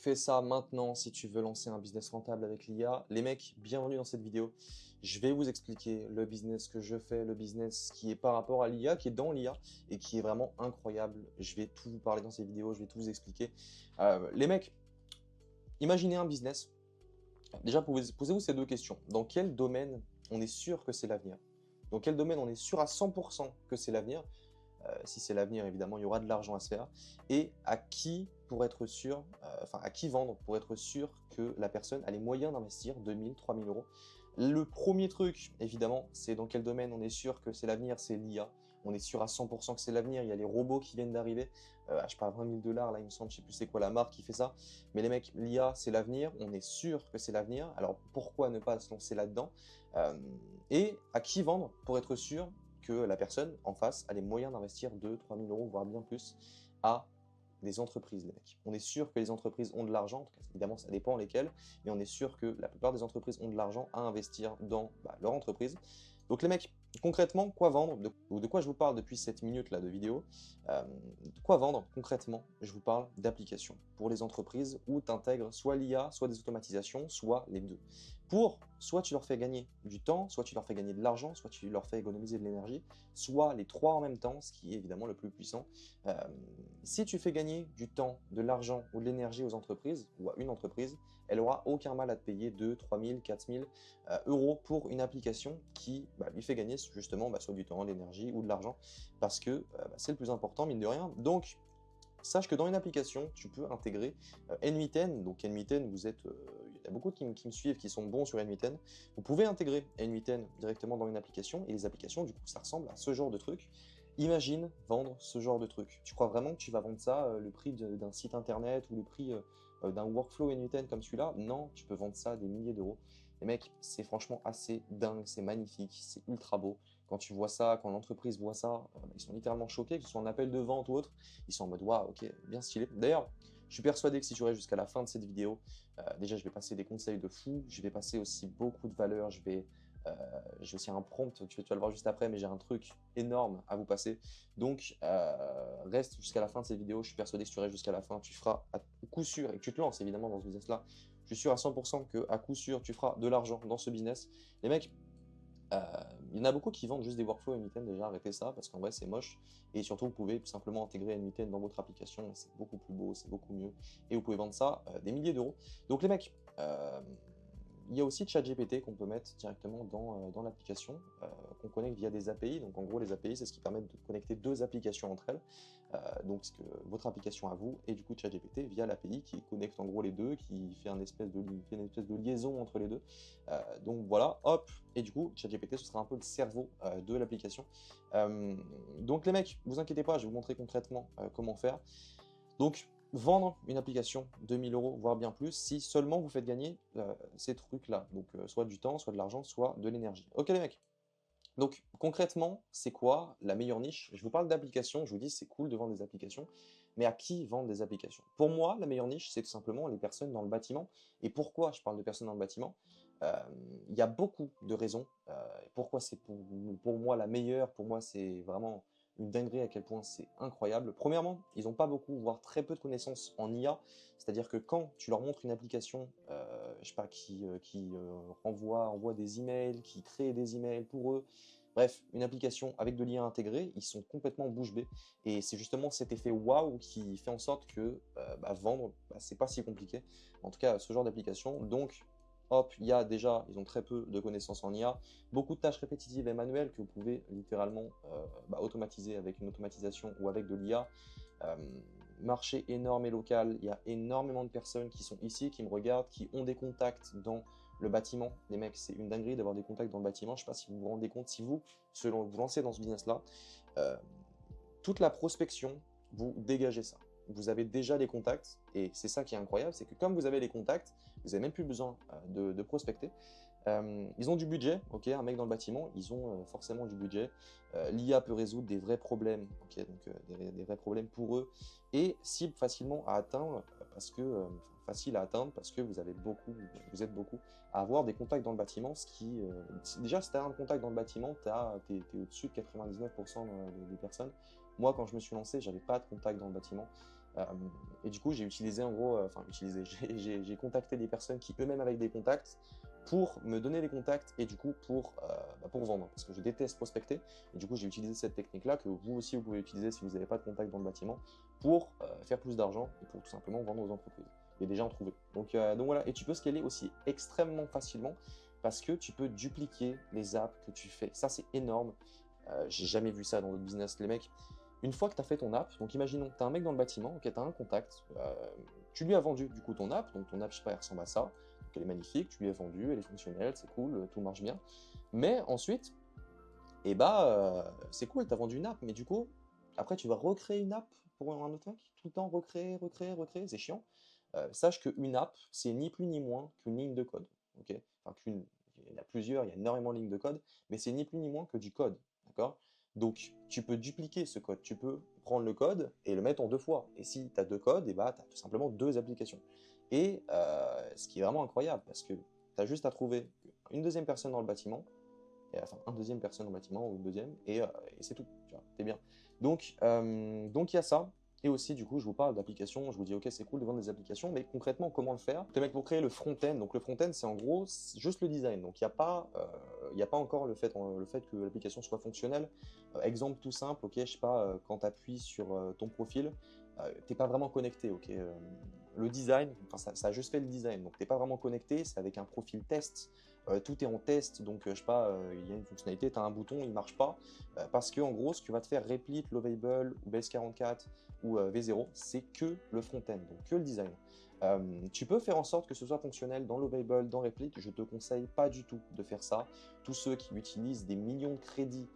fais ça maintenant si tu veux lancer un business rentable avec l'IA. Les mecs, bienvenue dans cette vidéo. Je vais vous expliquer le business que je fais, le business qui est par rapport à l'IA, qui est dans l'IA et qui est vraiment incroyable. Je vais tout vous parler dans cette vidéo, je vais tout vous expliquer. Les mecs, imaginez un business. Déjà, posez-vous ces deux questions. Dans quel domaine on est sûr que c'est l'avenir? Dans quel domaine on est sûr à 100% que c'est l'avenir? Si c'est l'avenir, évidemment, il y aura de l'argent à se faire. Et à qui pour être sûr, à qui vendre pour être sûr que la personne a les moyens d'investir 2000, 3000 euros. Le premier truc, évidemment, c'est dans quel domaine on est sûr que c'est l'avenir, c'est l'IA. On est sûr à 100% que c'est l'avenir. Il y a les robots qui viennent d'arriver. Je sais pas, 20 000 $, là, il me semble, je sais plus c'est quoi la marque qui fait ça. Mais les mecs, l'IA, c'est l'avenir. On est sûr que c'est l'avenir. Alors pourquoi ne pas se lancer là-dedans? Et à qui vendre pour être sûr que la personne en face a les moyens d'investir 2 3 000 euros, voire bien plus, à des entreprises, les mecs. On est sûr que les entreprises ont de l'argent, en tout cas, évidemment, ça dépend lesquelles, mais on est sûr que la plupart des entreprises ont de l'argent à investir dans leur entreprise. Donc les mecs, concrètement, quoi vendre, de quoi je vous parle depuis cette minute là de vidéo, de quoi vendre concrètement? Je vous parle d'applications pour les entreprises où tu intègres soit l'IA, soit des automatisations, soit les deux. Pour, soit tu leur fais gagner du temps, soit tu leur fais gagner de l'argent, soit tu leur fais économiser de l'énergie, soit les trois en même temps, ce qui est évidemment le plus puissant. Si tu fais gagner du temps, de l'argent ou de l'énergie aux entreprises, ou à une entreprise, elle aura aucun mal à te payer 2, 3 000, 4 000 euros pour une application qui lui fait gagner justement soit du temps, de l'énergie ou de l'argent, parce que c'est le plus important, mine de rien. Donc, sache que dans une application, tu peux intégrer N8N. Donc N8N, il y a beaucoup qui me suivent, qui sont bons sur N8N. Vous pouvez intégrer N8N directement dans une application, et les applications, du coup, ça ressemble à ce genre de truc. Imagine vendre ce genre de truc. Tu crois vraiment que tu vas vendre ça le prix d'un site internet ou le prix d'un workflow N8N comme celui-là? Non, tu peux vendre ça des milliers d'euros. Les mecs, c'est franchement assez dingue, c'est magnifique, c'est ultra beau. Quand tu vois ça, quand l'entreprise voit ça, ils sont littéralement choqués, que ce soit en appel de vente ou autre. Ils sont en mode waouh, ok, bien stylé. D'ailleurs, je suis persuadé que si tu restes jusqu'à la fin de cette vidéo, déjà je vais passer des conseils de fou, je vais passer aussi beaucoup de valeurs, j'ai aussi un prompt, tu vas le voir juste après, mais j'ai un truc énorme à vous passer. Donc reste jusqu'à la fin de cette vidéo, je suis persuadé que si tu restes jusqu'à la fin, tu feras à coup sûr, et que tu te lances évidemment dans ce business-là, je suis sûr à 100% qu'à coup sûr, tu feras de l'argent dans ce business. Les mecs, il y en a beaucoup qui vendent juste des workflows N8N, déjà arrêtez ça parce qu'en vrai c'est moche, et surtout vous pouvez tout simplement intégrer N8N dans votre application et c'est beaucoup plus beau, c'est beaucoup mieux, et vous pouvez vendre ça des milliers d'euros. Donc les mecs, il y a aussi ChatGPT qu'on peut mettre directement dans l'application, qu'on connecte via des API. Donc en gros, les API, c'est ce qui permet de connecter deux applications entre elles. Donc votre application à vous et du coup ChatGPT via l'API qui connecte en gros les deux, qui fait une espèce de liaison entre les deux. Donc voilà, hop, et du coup ChatGPT, ce sera un peu le cerveau de l'application. Donc les mecs, vous inquiétez pas, je vais vous montrer concrètement comment faire. Donc, vendre une application 2000 euros, voire bien plus, si seulement vous faites gagner ces trucs-là. Donc, soit du temps, soit de l'argent, soit de l'énergie. Ok les mecs. Donc, concrètement, c'est quoi la meilleure niche? Je vous parle d'applications, je vous dis c'est cool de vendre des applications, mais à qui vendre des applications? Pour moi, la meilleure niche, c'est tout simplement les personnes dans le bâtiment. Et pourquoi je parle de personnes dans le bâtiment? Il y a beaucoup de raisons. Pourquoi c'est pour moi la meilleure? Pour moi, c'est vraiment une dinguerie à quel point c'est incroyable. Premièrement, ils n'ont pas beaucoup, voire très peu de connaissances en IA. C'est-à-dire que quand tu leur montres une application, je sais pas, envoie des emails, qui crée des emails pour eux, bref, une application avec de l'IA intégrée, ils sont complètement bouche bée. Et c'est justement cet effet waouh qui fait en sorte que vendre, c'est pas si compliqué. En tout cas, ce genre d'application. Donc, hop, ils ont très peu de connaissances en IA, beaucoup de tâches répétitives et manuelles que vous pouvez littéralement automatiser avec une automatisation ou avec de l'IA. Marché énorme et local, il y a énormément de personnes qui sont ici, qui me regardent, qui ont des contacts dans le bâtiment. Les mecs, c'est une dinguerie d'avoir des contacts dans le bâtiment. Je ne sais pas si vous vous rendez compte, si vous, selon vous lancez dans ce business-là, euh, toute la prospection, vous dégagez ça. Vous avez déjà les contacts, et c'est ça qui est incroyable, c'est que comme vous avez les contacts, vous n'avez même plus besoin de prospecter. Ils ont du budget, ok, un mec dans le bâtiment, ils ont forcément du budget. L'IA peut résoudre des vrais problèmes, ok, donc des vrais problèmes pour eux, et cible facilement à atteindre, facile à atteindre parce que vous êtes beaucoup à avoir des contacts dans le bâtiment, déjà si tu as un contact dans le bâtiment, t'es au-dessus de 99% des personnes. Moi, quand je me suis lancé, j'avais pas de contact dans le bâtiment. Euh, et du coup, j'ai utilisé en gros, j'ai contacté des personnes qui eux-mêmes avaient des contacts pour me donner des contacts et du coup pour vendre. Parce que je déteste prospecter. Et du coup, j'ai utilisé cette technique-là que vous aussi, vous pouvez utiliser si vous n'avez pas de contact dans le bâtiment pour faire plus d'argent et pour tout simplement vendre aux entreprises et déjà en trouver. Donc voilà, et tu peux scaler aussi extrêmement facilement parce que tu peux dupliquer les apps que tu fais. Ça, c'est énorme. J'ai jamais vu ça dans d'autres business. Les mecs, une fois que tu as fait ton app, donc imaginons, tu as un mec dans le bâtiment, ok, tu as un contact, tu lui as vendu du coup ton app, donc ton app, je sais pas, elle ressemble à ça, donc elle est magnifique, tu lui as vendu, elle est fonctionnelle, c'est cool, tout marche bien. Mais ensuite, c'est cool, tu as vendu une app, mais du coup, après tu vas recréer une app pour un autre mec, tout le temps recréer, recréer, recréer, c'est chiant. Sache qu'une app, c'est ni plus ni moins qu'une ligne de code, ok? Enfin, il y en a plusieurs, il y a énormément de lignes de code, mais c'est ni plus ni moins que du code, d'accord? Donc, tu peux dupliquer ce code, tu peux prendre le code et le mettre en deux fois. Et si tu as deux codes, tu as tout simplement deux applications. Et ce qui est vraiment incroyable, parce que tu as juste à trouver une deuxième personne dans le bâtiment, enfin un deuxième personne dans le bâtiment ou une deuxième, et c'est tout, tu vois, t'es bien. Donc il y a ça. Et aussi, du coup, je vous parle d'applications, je vous dis, ok, c'est cool de vendre des applications, mais concrètement, comment le faire? Le mec, pour créer le front-end, donc le front-end, c'est en gros juste le design. Donc, il y a pas encore le fait que l'application soit fonctionnelle. Exemple tout simple, ok, je sais pas, quand tu appuies sur ton profil, t'es pas vraiment connecté, ok. Le design, enfin, ça a juste fait le design, donc t'es pas vraiment connecté, c'est avec un profil test. Tout est en test, donc je sais pas, il y a une fonctionnalité, tu as un bouton, il marche pas, parce que en gros, ce que va te faire Replit, Lovable ou Base44 ou V0, c'est que le front-end, donc que le design. Tu peux faire en sorte que ce soit fonctionnel dans Lovable, dans Replit, je te conseille pas du tout de faire ça. Tous ceux qui utilisent des millions de crédits,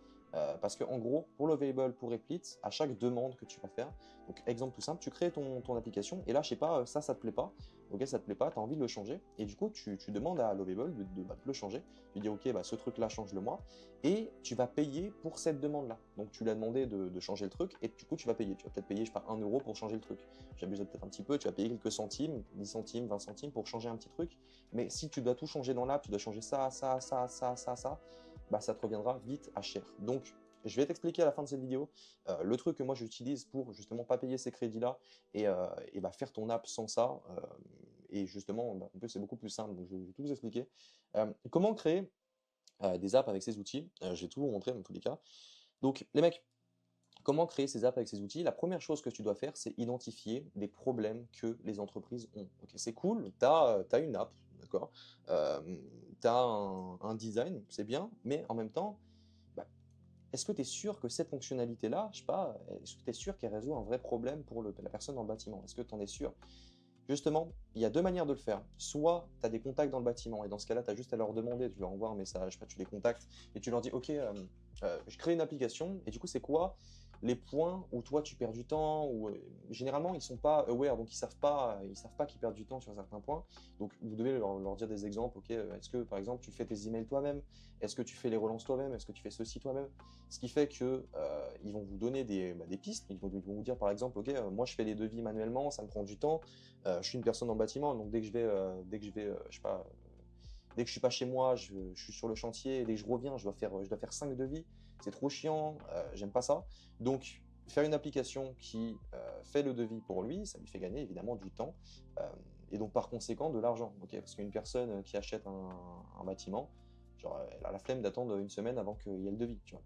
parce que en gros, pour Lovable, pour Replit, à chaque demande que tu vas faire, donc exemple tout simple, tu crées ton application, et là, je sais pas, ça te plaît pas, ok, ça te plaît pas, tu as envie de le changer, et du coup, tu demandes à Lovable de le changer. Tu dis, ok, ce truc-là, change-le moi, et tu vas payer pour cette demande-là. Donc, tu lui as demandé de changer le truc, et du coup, tu vas payer. Tu vas peut-être payer, je sais pas, 1 € pour changer le truc. J'abuse peut-être un petit peu, tu vas payer quelques centimes, 10 centimes, 20 centimes pour changer un petit truc, mais si tu dois tout changer dans l'app, tu dois changer ça, ça, ça, ça, ça, ça, ça te reviendra vite à cher. Donc, je vais t'expliquer à la fin de cette vidéo le truc que moi j'utilise pour justement pas payer ces crédits-là et faire ton app sans ça. Et justement, en plus, c'est beaucoup plus simple, donc je vais tout vous expliquer. Comment créer des apps avec ces outils? Je vais tout vous montrer dans tous les cas. Donc, les mecs, comment créer ces apps avec ces outils? La première chose que tu dois faire, c'est identifier des problèmes que les entreprises ont. Ok, c'est cool, tu as une app, d'accord? Tu as un design, c'est bien, mais en même temps, bah, est-ce que tu es sûr que cette fonctionnalité-là, je sais pas, est-ce que tu es sûr qu'elle résout un vrai problème pour la personne dans le bâtiment? Est-ce que tu en es sûr? Justement, il y a deux manières de le faire. Soit tu as des contacts dans le bâtiment, et dans ce cas-là, tu as juste à leur demander, tu leur envoies un message, tu les contactes, et tu leur dis, ok, je crée une application, et du coup, c'est quoi les points où toi tu perds du temps, ou généralement ils sont pas aware, donc ils savent pas qu'ils perdent du temps sur certains points. Donc vous devez leur dire des exemples. Ok, est-ce que par exemple tu fais tes emails toi-même? Est-ce que tu fais les relances toi-même? Est-ce que tu fais ceci toi-même? Ce qui fait que ils vont vous donner des pistes. Ils vont vous dire par exemple, ok, moi je fais les devis manuellement, ça me prend du temps. Je suis une personne en bâtiment, donc dès que je vais, je sais pas, dès que je suis pas chez moi, je suis sur le chantier, et dès que je reviens, je dois faire 5 devis. C'est trop chiant, j'aime pas ça. Donc, faire une application qui fait le devis pour lui, ça lui fait gagner évidemment du temps euh, et donc par conséquent de l'argent. Ok, parce qu'une personne qui achète un bâtiment, genre, elle a la flemme d'attendre une semaine avant qu'il y ait le devis, tu vois.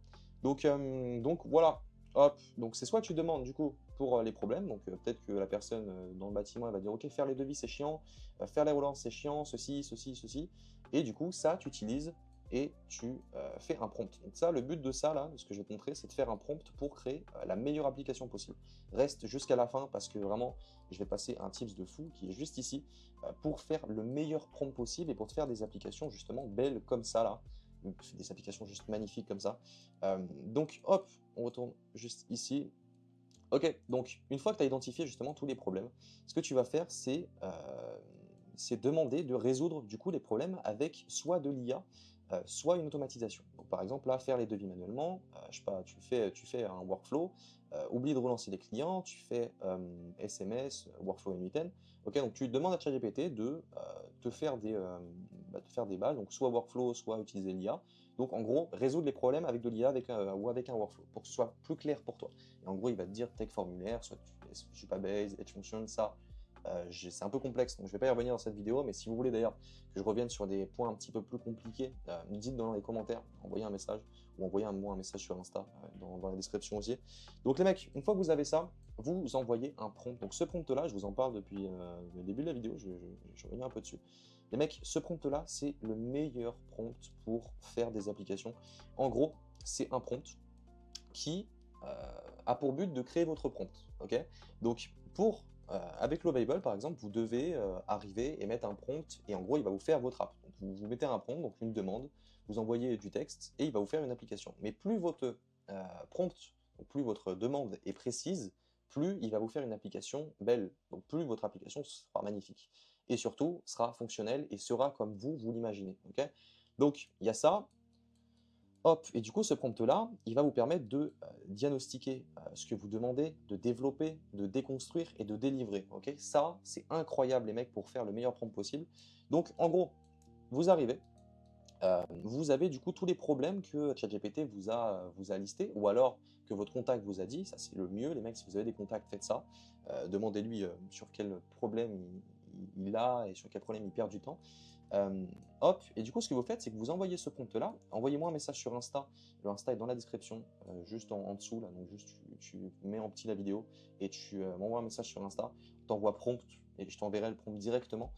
Donc voilà. Hop, donc c'est soit tu demandes du coup pour les problèmes, donc peut-être que la personne dans le bâtiment elle va dire ok, faire les devis c'est chiant, faire les relances c'est chiant, ceci, ceci, ceci, et du coup ça tu utilises et tu fais un prompt. Donc ça, le but de ça là, de ce que je vais te montrer, c'est de faire un prompt pour créer la meilleure application possible. Reste jusqu'à la fin parce que vraiment je vais passer un tips de fou qui est juste ici pour faire le meilleur prompt possible et pour te faire des applications justement belles comme ça là, des applications juste magnifiques comme ça. Donc hop, on retourne juste ici. Ok, donc une fois que tu as identifié justement tous les problèmes, ce que tu vas faire, c'est demander de résoudre du coup les problèmes avec soit de l'IA, soit une automatisation. Donc par exemple là, faire les devis manuellement, je sais pas, tu fais un workflow, oublie de relancer les clients, tu fais SMS, workflow N8N. Ok, donc tu demandes à ChatGPT de te faire des balles, donc soit workflow, soit utiliser l'IA. Donc en gros, résoudre les problèmes avec de l'IA ou avec un workflow pour que ce soit plus clair pour toi. Et en gros, il va te dire tech formulaire, soit Supabase, Edge Function, ça. C'est un peu complexe, donc je ne vais pas y revenir dans cette vidéo, mais si vous voulez d'ailleurs que je revienne sur des points un petit peu plus compliqués, dites dans les commentaires, envoyez un message, ou envoyez-moi un message sur Insta, dans la description aussi. Donc les mecs, une fois que vous avez ça, vous envoyez un prompt. Donc ce prompt-là, je vous en parle depuis le début de la vidéo, je reviens un peu dessus. Les mecs, ce prompt-là, c'est le meilleur prompt pour faire des applications. En gros, c'est un prompt qui a pour but de créer votre prompt. Okay, donc avec Lovable, par exemple, vous devez arriver et mettre un prompt, et en gros, il va vous faire votre app. Donc, vous mettez un prompt, donc une demande, vous envoyez du texte, et il va vous faire une application. Mais plus votre prompt, donc plus votre demande est précise, plus il va vous faire une application belle. Donc plus votre application sera magnifique. Et surtout, sera fonctionnelle et sera comme vous l'imaginez. Okay, donc il y a ça. Hop, et du coup, ce prompt-là, il va vous permettre de diagnostiquer ce que vous demandez, de développer, de déconstruire et de délivrer. Ok, ça, c'est incroyable, les mecs, pour faire le meilleur prompt possible. Donc, en gros, vous arrivez, vous avez du coup tous les problèmes que ChatGPT vous a listés, ou alors que votre contact vous a dit. Ça, c'est le mieux, les mecs, si vous avez des contacts, faites ça. Demandez-lui sur quel problème il a et sur quel problème il perd du temps. Hop, et du coup, ce que vous faites, c'est que vous envoyez ce prompt-là. Envoyez-moi un message sur Insta. Le Insta est dans la description, juste en dessous, là. Donc, juste, tu mets en petit la vidéo et tu m'envoies un message sur Insta. T'envoies prompt et je t'enverrai le prompt directement.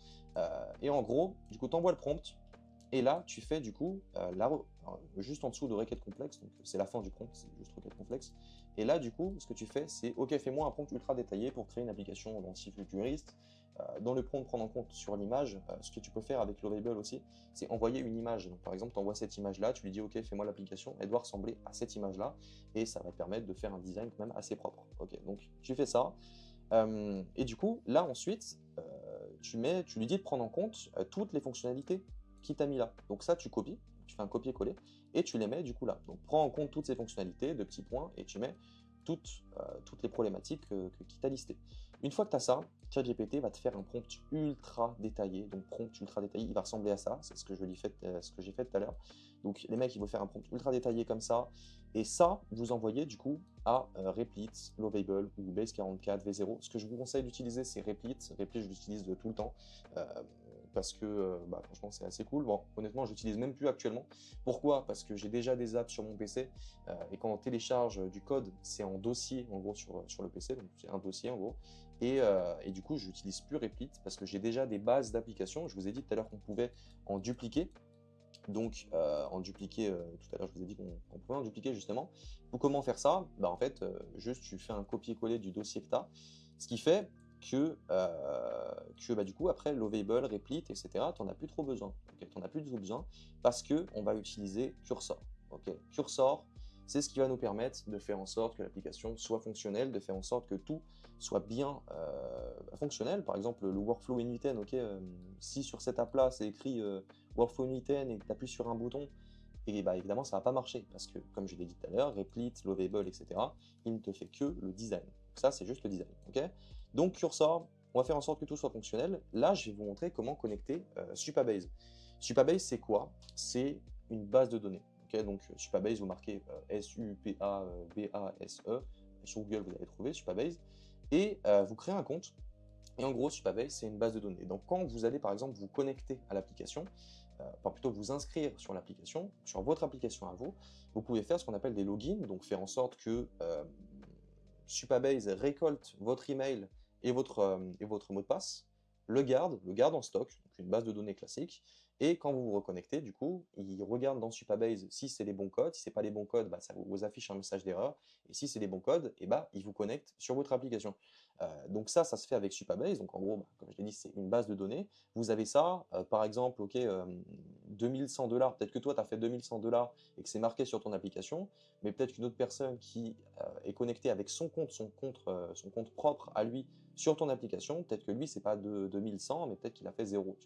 Et en gros, du coup, t'envoies le prompt. Et là, tu fais du coup, juste en dessous de requête complexe, donc c'est la fin du prompt, c'est juste requête complexe. Et là, du coup, ce que tu fais, c'est OK, fais-moi un prompt ultra détaillé pour créer une application densifuturiste. Dans le prompt, prendre en compte sur l'image, ce que tu peux faire avec Lovable aussi, c'est envoyer une image. Donc, par exemple, tu envoies cette image-là, tu lui dis OK, fais-moi l'application, elle doit ressembler à cette image-là, et ça va te permettre de faire un design quand même assez propre. OK, donc tu fais ça. Et du coup, là ensuite, tu lui dis de prendre en compte toutes les fonctionnalités qui t'a mis là. Donc ça, tu copies, tu fais un copier-coller et tu les mets du coup là. Donc prends en compte toutes ces fonctionnalités de petits points et tu mets toutes les problématiques qui t'a listées. Une fois que tu as ça, ChatGPT va te faire un prompt ultra détaillé. Donc prompt ultra détaillé, il va ressembler à ça. C'est ce que j'ai fait tout à l'heure. Donc les mecs, ils vont faire un prompt ultra détaillé comme ça. Et ça, vous envoyez du coup à Replit, Lovable ou Base44, V0. Ce que je vous conseille d'utiliser, c'est Replit. Replit, je l'utilise tout le temps. Parce que franchement c'est assez cool. Bon, honnêtement, je l'utilise même plus actuellement. Pourquoi? Parce que j'ai déjà des apps sur mon PC et quand on télécharge du code, c'est en dossier en gros sur le PC, donc c'est un dossier en gros. Et du coup, je n'utilise plus Replit parce que j'ai déjà des bases d'applications. Je vous ai dit tout à l'heure qu'on pouvait en dupliquer. Donc, tout à l'heure, je vous ai dit qu'on pouvait en dupliquer justement. Pour comment faire ça? En fait, juste tu fais un copier-coller du dossier que tu as. Ce qui fait que du coup, après, Lovable, Replit, etc., tu n'en as plus trop besoin. Okay, tu n'en as plus trop besoin parce qu'on va utiliser Cursor. Okay, Cursor, c'est ce qui va nous permettre de faire en sorte que l'application soit fonctionnelle, de faire en sorte que tout soit bien fonctionnel. Par exemple, le workflow in10, ok, si sur cette app-là, c'est écrit workflow in10 et que tu appuies sur un bouton, et évidemment, ça ne va pas marcher parce que, comme je l'ai dit tout à l'heure, Replit, Lovable, etc., il ne te fait que le design. Donc ça, c'est juste le design. Okay, donc, Cursor, on va faire en sorte que tout soit fonctionnel. Là, je vais vous montrer comment connecter Supabase. Supabase, c'est quoi? C'est une base de données. Okay, donc, Supabase, vous marquez S-U-P-A-B-A-S-E. Sur Google, vous allez trouver Supabase. Et vous créez un compte. Et en gros, Supabase, c'est une base de données. Donc, quand vous allez, par exemple, vous connecter à l'application, plutôt vous inscrire sur l'application, sur votre application à vous pouvez faire ce qu'on appelle des logins, donc faire en sorte que Supabase récolte votre email et votre mot de passe, le garde en stock, donc une base de données classique, et quand vous vous reconnectez, du coup, il regarde dans Supabase si c'est les bons codes, si ce n'est pas les bons codes, ça vous affiche un message d'erreur, et si c'est les bons codes, il vous connecte sur votre application. Donc ça se fait avec Supabase, donc en gros, comme je l'ai dit, c'est une base de données. Vous avez ça, par exemple, ok, 2100 $, peut-être que toi, tu as fait 2100 $ et que c'est marqué sur ton application, mais peut-être qu'une autre personne qui est connectée avec son compte propre à lui sur ton application, peut-être que lui, c'est pas de 2100, mais peut-être qu'il a fait 0.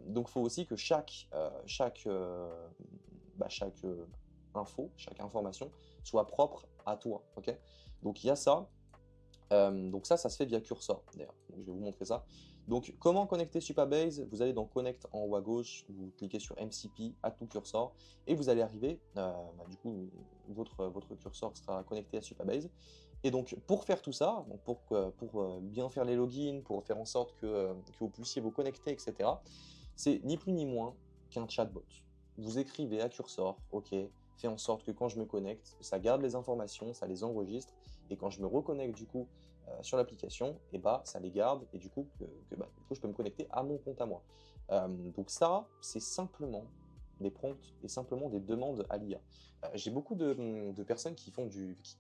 Donc, il faut aussi que chaque info, chaque information soit propre à toi. Okay, donc, il y a ça. Donc ça se fait via Cursor, d'ailleurs. Je vais vous montrer ça. Donc, comment connecter Supabase? Vous allez dans Connect en haut à gauche, vous cliquez sur MCP, Add to Cursor, et vous allez arriver, du coup, votre curseur sera connecté à Supabase. Et donc, pour faire tout ça, donc pour bien faire les logins, pour faire en sorte que vous puissiez vous connecter, etc., c'est ni plus ni moins qu'un chatbot. Vous écrivez à Cursor, OK, fais en sorte que quand je me connecte, ça garde les informations, ça les enregistre, et quand je me reconnecte du coup sur l'application, et bah ça les garde, et du coup, du coup je peux me connecter à mon compte à moi. Donc ça, c'est simplement des prompts et simplement des demandes à l'IA. J'ai beaucoup de personnes qui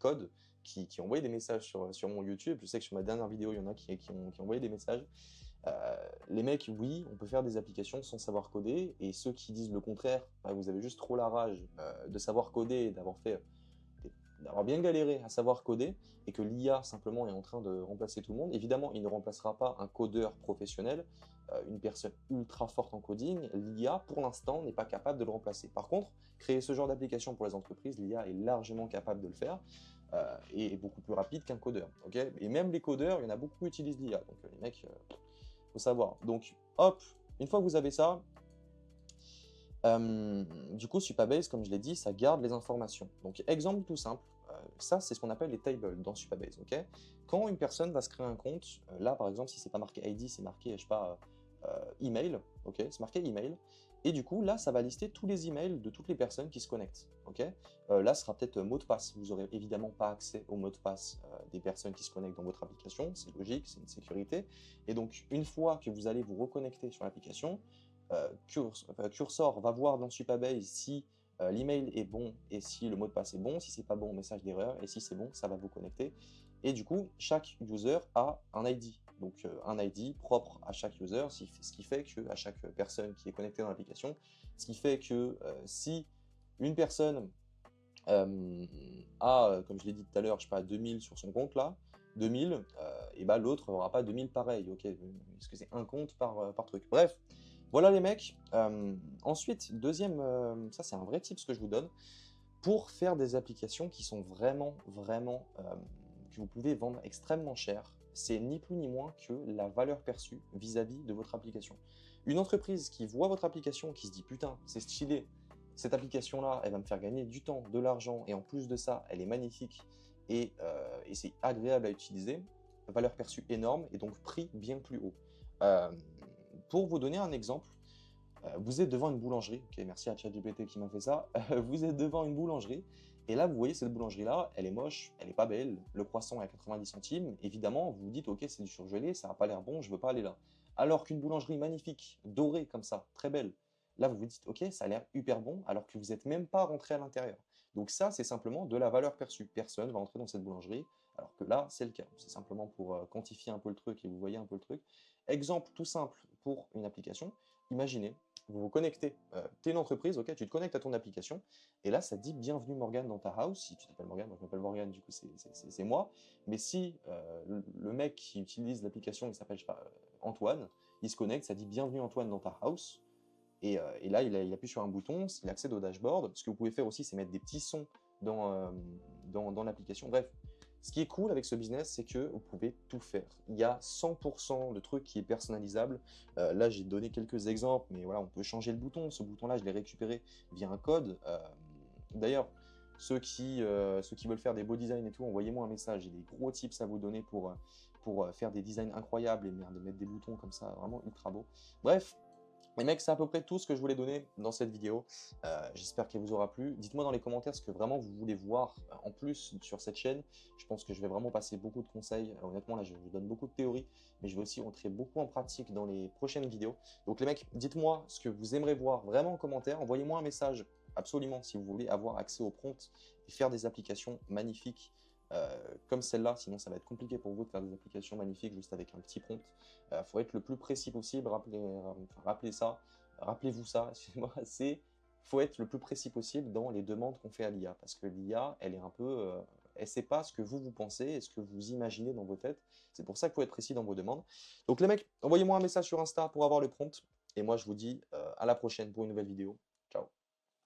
codent, qui ont envoyé des messages sur mon YouTube. Je sais que sur ma dernière vidéo, il y en a qui ont envoyé des messages. Les mecs, oui, on peut faire des applications sans savoir coder, et ceux qui disent le contraire, bah, vous avez juste trop la rage de savoir coder et d'avoir bien galéré à savoir coder, et que l'IA simplement est en train de remplacer tout le monde. Évidemment, il ne remplacera pas un codeur professionnel, une personne ultra forte en coding. L'IA, pour l'instant, n'est pas capable de le remplacer. Par contre, créer ce genre d'application pour les entreprises, l'IA est largement capable de le faire, et est beaucoup plus rapide qu'un codeur. Okay, et même les codeurs, il y en a beaucoup qui utilisent l'IA. Donc les mecs, faut savoir. Donc, hop, une fois que vous avez ça, du coup, Supabase, comme je l'ai dit, ça garde les informations. Donc, exemple tout simple, ça, c'est ce qu'on appelle les tables dans Supabase. Ok, quand une personne va se créer un compte, là, par exemple, si c'est pas marqué ID, c'est marqué, je sais pas, email, ok, c'est marqué email, et du coup, là, ça va lister tous les emails de toutes les personnes qui se connectent. Ok, là, ce sera peut-être mot de passe. Vous n'aurez évidemment pas accès au mot de passe des personnes qui se connectent dans votre application. C'est logique, c'est une sécurité. Et donc, une fois que vous allez vous reconnecter sur l'application, Cursor va voir dans Supabase si l'email est bon et si le mot de passe est bon. Si c'est pas bon, message d'erreur. Et si c'est bon, ça va vous connecter. Et du coup, chaque user a un ID. Donc un ID propre à chaque user, ce qui fait que à chaque personne qui est connectée dans l'application, ce qui fait que si une personne a, comme je l'ai dit tout à l'heure, je sais pas, 2000 sur son compte là, 2000, et bah l'autre n'aura pas 2000 pareil, ok, parce que c'est un compte par truc. Bref, voilà les mecs. Ensuite, deuxième, ça c'est un vrai tip ce que je vous donne, pour faire des applications qui sont vraiment, que vous pouvez vendre extrêmement cher, c'est ni plus ni moins que la valeur perçue vis-à-vis de votre application. Une entreprise qui voit votre application, qui se dit putain, c'est stylé, cette application-là, elle va me faire gagner du temps, de l'argent, et en plus de ça, elle est magnifique, et c'est agréable à utiliser, valeur perçue énorme, et donc prix bien plus haut. Euh, pour vous donner un exemple, vous êtes devant une boulangerie, ok, merci à ChatGPT qui m'a fait ça, vous êtes devant une boulangerie, et là vous voyez cette boulangerie-là, elle est moche, elle est pas belle, le croissant est à 90 centimes, évidemment vous vous dites ok c'est du surgelé, ça n'a pas l'air bon, je veux pas aller là. Alors qu'une boulangerie magnifique, dorée comme ça, très belle, là vous vous dites ok ça a l'air hyper bon, alors que vous n'êtes même pas rentré à l'intérieur. Donc ça c'est simplement de la valeur perçue, personne va entrer dans cette boulangerie, alors que là c'est le cas, c'est simplement pour quantifier un peu le truc et vous voyez un peu le truc. Exemple tout simple pour une application, imaginez, vous vous connectez, tu es une entreprise, ok, tu te connectes à ton application, et là ça dit bienvenue Morgane dans ta house. Si tu t'appelles Morgane, moi je m'appelle Morgane, du coup c'est moi, mais si le mec qui utilise l'application il s'appelle, je sais pas, Antoine, il se connecte, ça dit bienvenue Antoine dans ta house, et là il appuie sur un bouton, il accède au dashboard. Ce que vous pouvez faire aussi, c'est mettre des petits sons dans l'application. Bref, ce qui est cool avec ce business, c'est que vous pouvez tout faire. Il y a 100% de trucs qui est personnalisable. Là, j'ai donné quelques exemples, mais voilà, on peut changer le bouton. Ce bouton-là, je l'ai récupéré via un code. D'ailleurs, ceux qui veulent faire des beaux designs et tout, envoyez-moi un message. J'ai des gros tips à vous donner pour faire des designs incroyables et merde, mettre des boutons comme ça, vraiment ultra beau. Bref, les mecs, c'est à peu près tout ce que je voulais donner dans cette vidéo. J'espère qu'elle vous aura plu. Dites-moi dans les commentaires ce que vraiment vous voulez voir en plus sur cette chaîne. Je pense que je vais vraiment passer beaucoup de conseils. Honnêtement, là, je donne beaucoup de théories, mais je vais aussi rentrer beaucoup en pratique dans les prochaines vidéos. Donc les mecs, dites-moi ce que vous aimeriez voir vraiment en commentaire. Envoyez-moi un message, absolument, si vous voulez avoir accès aux prompts et faire des applications magnifiques comme celle-là, sinon ça va être compliqué pour vous de faire des applications magnifiques juste avec un petit prompt. Faut être le plus précis possible, rappelez-vous ça, excusez-moi, faut être le plus précis possible dans les demandes qu'on fait à l'IA, parce que l'IA, elle est un peu, elle sait pas ce que vous pensez et ce que vous imaginez dans vos têtes. C'est pour ça qu'il faut être précis dans vos demandes. Donc les mecs, envoyez-moi un message sur Insta pour avoir le prompt, et moi je vous dis à la prochaine pour une nouvelle vidéo. Ciao.